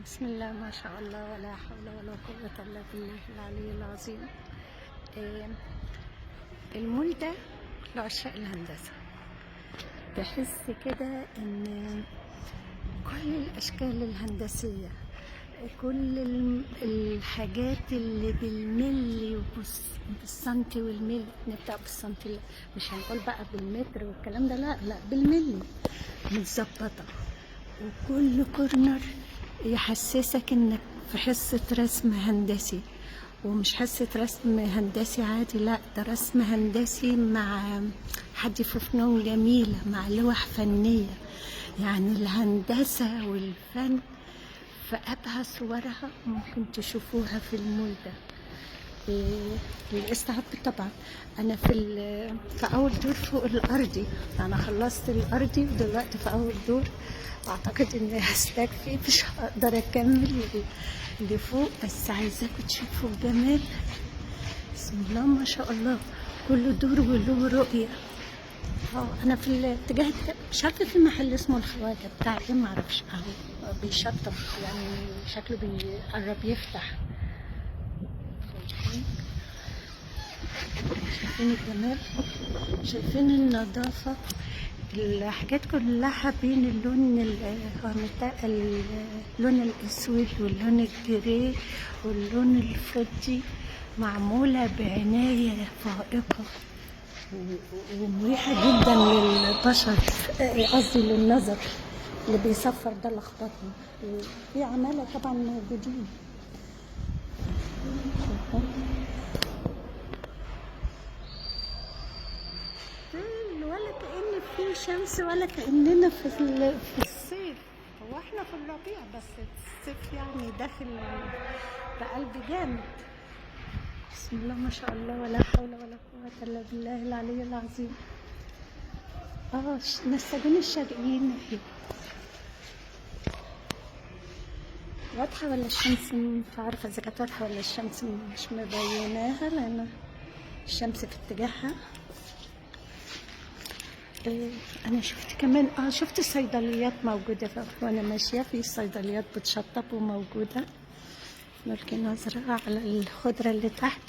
بسم الله ما شاء الله ولا حول ولا قوة إلا بالله العلي العظيم. آه، المول ده لعشاق الهندسة. بحس كده إن كل الأشكال الهندسية، كل الحاجات اللي بالملي بالسنتي والملي، نبدأ بالسنتي، لا مش هنقول بقى بالمتر والكلام ده، لا بالملي متظبطة، وكل كورنر يحسسك انك في حصة رسم هندسي، ومش حصة رسم هندسي عادي، لا ده رسم هندسي مع حد في فنون جميلة، مع لوح فنية. يعني الهندسة والفن في أبهى صورها ممكن تشوفوها في المول ده. الاستعب طبعا. انا في اول دور فوق الارضي، انا خلصت الارضي ودلوقتي في اول دور. اعتقد اني هستكفي، مش هقدر اكمل لفوق، بس عايزاكم تشوفوا الجمال. بسم الله ما شاء الله، كل دور وله رؤية. انا في الاتجاه مش عارفه، في محل اسمه الخواجه بتاع ايه معرفش، اهو بيشطب يعني، شكله بيقرب يفتح. شايفين الجمال، شايفين النظافة، الحاجات كلها بين اللون الاسود واللون الجري واللون الفضي، معمولة بعناية فائقة ومريحة جدا للبشر، قصدي للنظر اللي بيصفر ده لخبطني. في عمالة طبعا موجودين، ولا كأن في شمس ولا كأننا في الصيف. هو احنا في الربيع، بس الصيف يعني داخل بقلب جامد. بسم الله ما شاء الله ولا حول ولا قوة إلا بالله العلي العظيم. نساجون الشرقيين اهي. واضحة ولا الشمس مش عارفة إذا كانت واضحة ولا الشمس مش مبيناها، لأن الشمس في اتجاهها. انا شفت كمان شفت صيدليات موجوده وانا ماشيه، في صيدليات بتشطب وموجوده. نلقي نظره على الخضره اللي تحت،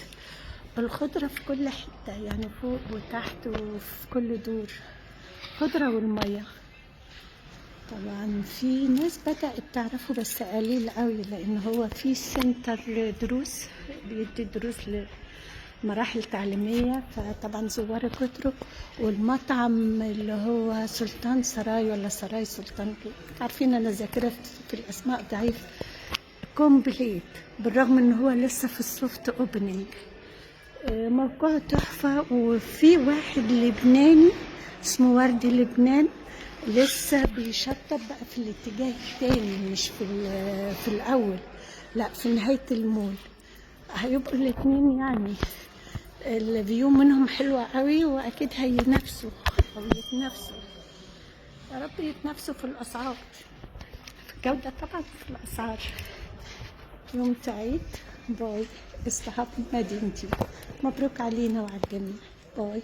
الخضره في كل حته يعني، فوق وتحت وفي كل دور خضره. والميه طبعا في ناس بدأت تعرفه بس قليل قوي، لان هو في سنتر دروس، بيدي دروس مراحل تعليمية، فطبعا زوار كتروا. والمطعم اللي هو سلطان سراي ولا سراي سلطان، عارفين انا ذاكرة في الاسماء ضعيف. كومبليت، بالرغم ان هو لسه في السوفت اوبننج. موقعه تحفة. وفي واحد لبناني اسمه وردي لبنان لسه بيشطب بقى في الاتجاه التاني، مش في الاول، لا في نهاية المول. هيبقوا الاتنين يعني الفيو منهم حلوة قوي، واكيد هينافسوا او يتنافسوا، يا رب يتنافسوا في الاسعار، في الجودة طبعا، في الاسعار. يوم سعيد، باي. استحق مدينتي، مبروك علينا وعلى الجميع، باي.